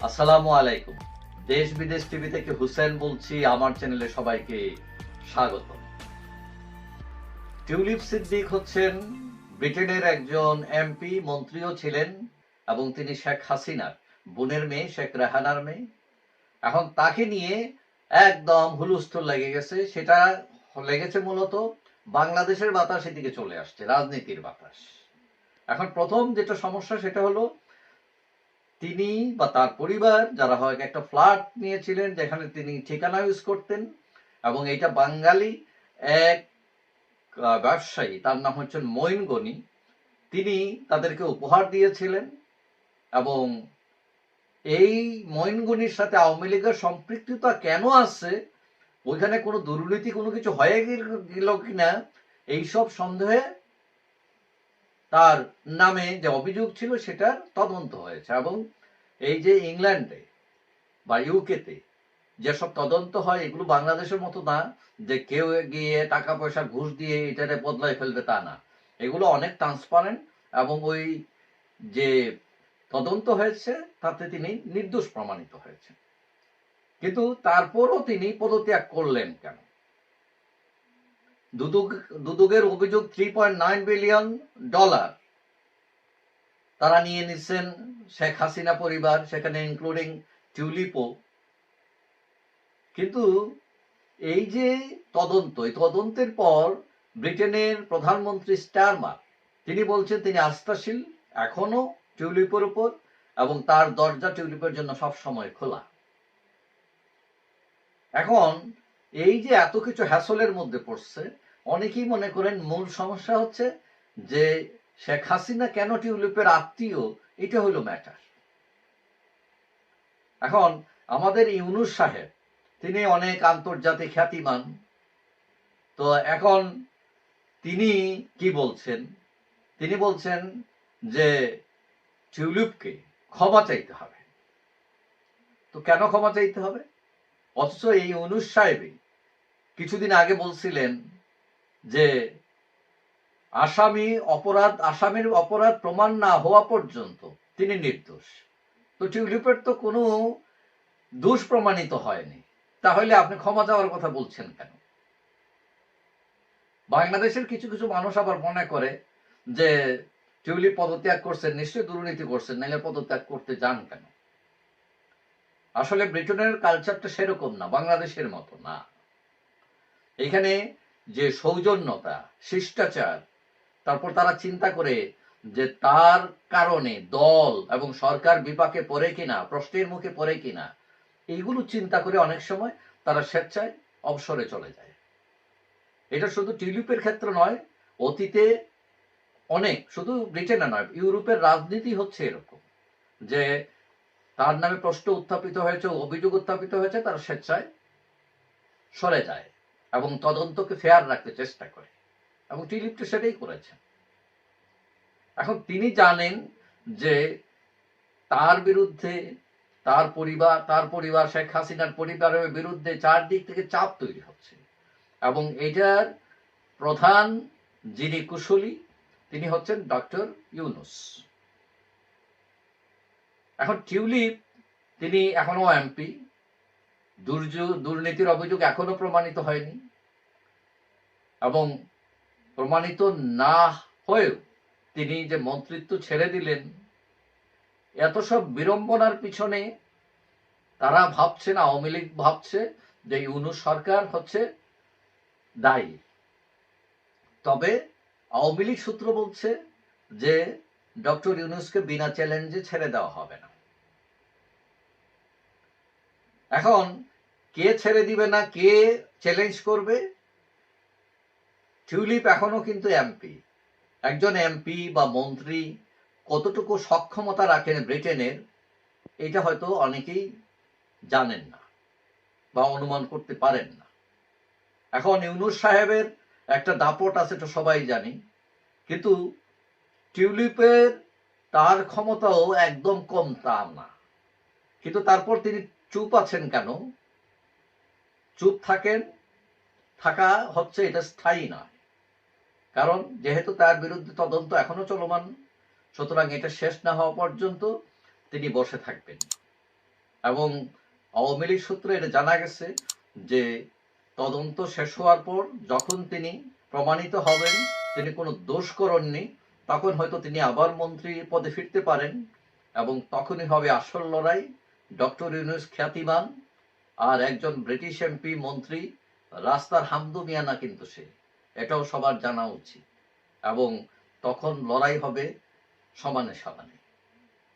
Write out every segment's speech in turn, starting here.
আসসালামু আলাইকুম। দেশ বিদেশ টিভি থেকে হুসেন বলছি। আমার চ্যানেলে সবাইকে স্বাগত। টিউলিপ সিদ্দিক হচ্ছেন ব্রিটেনের একজন এমপি, মন্ত্রীও ছিলেন এবং তিনি শেখ হাসিনার বোনের মেয়ে, শেখ রেহানার মেয়ে। এখন তাকে নিয়ে একদম হুলস্থুল লেগে গেছে। সেটা লেগেছে মূলত বাংলাদেশের বাতাস এদিকে চলে আসছে, রাজনীতির বাতাস। এখন প্রথম যেটা সমস্যা সেটা হলো তিনি বা তার পরিবার যারা হয় একটা ফ্ল্যাট নিয়েছিলেন যেখানে তিনি ঠিকানা ইউজ করতেন, এবং এটা বাঙালি এক ব্যবসায়ী, তার নাম হচ্ছেন মঈন গনি। তিনি তাদেরকে উপহার দিয়েছিলেন এবং এই মঈন গনির সাথে আওয়ামী লীগের সম্পৃক্ততা কেন আছে, ওইখানে কোনো দুর্নীতি কোনো কিছু হয়ে গেল কিনা, এইসব সন্দেহে তার নামে যে অভিযোগ ছিল সেটার তদন্ত হয়েছে। এবং এই যে ইংল্যান্ডে বা ইউকেতে যেসব তদন্ত হয়, এগুলো বাংলাদেশের মতো না যে কেউ গিয়ে টাকা পয়সা ঘুষ দিয়ে এটারে বদলায় ফেলবে, তা না। এগুলো অনেক ট্রান্সপারেন্ট এবং ওই যে তদন্ত হয়েছে তাতে তিনি নির্দোষ প্রমাণিত হয়েছে। কিন্তু তারপরও তিনি পদত্যাগ করলেন কেন? দুদকের অভিযোগ $3.9 বিলিয়ন তারা নিয়ে নিচ্ছেন শেখ হাসিনা পরিবার, সেখানে ইনক্লুডিং টিউলিপও। কিন্তু এই যে তদন্ত, এই তদন্তের পর ব্রিটেনের প্রধানমন্ত্রী স্টারমার তিনি বলছেন তিনি আস্থাশীল এখনো টিউলিপের উপর, এবং তার দরজা টিউলিপের জন্য সব সময় খোলা। এখন এই যে এত কিছু হ্যাসলের মধ্যে পড়ছে, অনেকেই মনে করেন মূল সমস্যা হচ্ছে যে শেখ হাসিনা কেন টিউলিপের আত্মীয়, এটা হলো ম্যাটার। এখন আমাদের ইউনূস সাহেব তিনি অনেক আন্তর্জাতিক খ্যাতিমান। তো এখন তিনি কি বলছেন? তিনি বলছেন যে টিউলিপকে ক্ষমা চাইতে হবে। তো কেন ক্ষমা চাইতে হবে? অথচ এই ইউনূস সাহেবই কিছুদিন আগে বলছিলেন যে আসামির অপরাধ প্রমাণ না হওয়া পর্যন্ত তিনি নির্দোষ। তো টিউলিপের তো কোনো দোষ প্রমাণিত হয়নি, তাহলে আপনি ক্ষমা চাওয়ার কথা বলছেন কেন? বাংলাদেশের কিছু কিছু মানুষ আবার মনে করে যে টিউলিপ পদত্যাগ করছেন, নিশ্চয়ই দুর্নীতি করছেন, নাহলে পদত্যাগ করতে যান কেন? আসলে ব্রিটেনের কালচারটা সেরকম না, বাংলাদেশের মতো না। এখানে যে সৌজন্যতা, শিষ্টাচার, তারপর তারা চিন্তা করে যে তার কারণে দল এবং সরকার বিপাকে পড়ে কিনা, প্রশ্নের মুখে পড়ে কিনা, এইগুলো চিন্তা করে অনেক সময় তারা স্বেচ্ছায় অবসরে চলে যায়। এটা শুধু টিউলিপের ক্ষেত্রে নয়, অতীতে অনেক, শুধু ব্রিটেনে নয়, ইউরোপের রাজনীতি হচ্ছে এরকম যে তার নামে প্রশ্ন উত্থাপিত হয়েছে, অভিযোগ উত্থাপিত হয়েছে, তারা স্বেচ্ছায় সরে যায় এবং তদন্তকে ফেয়ার রাখতে চেষ্টা করে, এবং টিউলিপ তো সেটাই করেছেন। এখন তিনি জানেন যে তার বিরুদ্ধে তার পরিবার শেখ হাসিনার পরিবারের বিরুদ্ধে চারদিক থেকে চাপ তৈরি হচ্ছে, এবং এটার প্রধান যিনি কুশলী তিনি হচ্ছেন ডক্টর ইউনূস। এখন টিউলিপ তিনি এখনো এমপি, দুর্নীতির অভিযোগ এখনো প্রমাণিত হয়নি, এবং প্রমাণিত না হয়েও তিনি যে মন্ত্রিত্ব ছেড়ে দিলেন, এত সব বিড়ম্বনার পিছনে তারা ভাবছে না, আওয়ামী লীগ ভাবছে যে ইউনূস সরকার হচ্ছে দায়ী। তবে আওয়ামী লীগ সূত্র বলছে যে ডক্টর ইউনূসকে বিনা চ্যালেঞ্জে ছেড়ে দেওয়া হবে না। এখন কে ছেড়ে দিবে না, কে চ্যালেঞ্জ করবে? টিউলিপ এখনো কিন্তু এমপি। একজন এমপি বা মন্ত্রী কতটুকু সক্ষমতা রাখেন ব্রিটেনের, এটা হয়তো অনেকেই জানেন না বা অনুমান করতে পারেন না। এখন ইউনূস সাহেবের একটা দাপট আছে, তো সবাই জানি, কিন্তু টিউলিপের তার ক্ষমতাও একদম কম তা না। কিন্তু তারপর তিনি চুপ আছেন কেন? চুপ থাকা হচ্ছে এটা স্থায়ী নয়, কারণ যেহেতু তার বিরুদ্ধে তদন্ত এখনো চলমান, সুতরাং এটা শেষ না হওয়া পর্যন্ত তিনি বসে থাকবেন। এবং আওয়ামী লীগ সূত্রে এটা জানা গেছে যে তদন্ত শেষ হওয়ার পর যখন তিনি প্রমাণিত হবেন তিনি কোনো দোষ করেননি, তখন হয়তো তিনি আবার মন্ত্রী পদে ফিরতে পারেন এবং তখনই হবে আসল লড়াই। ডক্টর ইউনূস খ্যাতিমান আর একজন ব্রিটিশ এমপি মন্ত্রী, রাস্তার হামদু মিয়া না কিন্তু সে, এটাও সবার জানা উচিত। এবং তখন লড়াই হবে সমানে সমানে।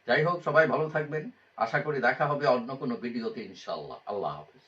যাই হোক, সবাই ভালো থাকবেন। আশা করি দেখা হবে অন্য কোনো ভিডিওতে ইনশাআল্লাহ। আল্লাহ হাফেজ।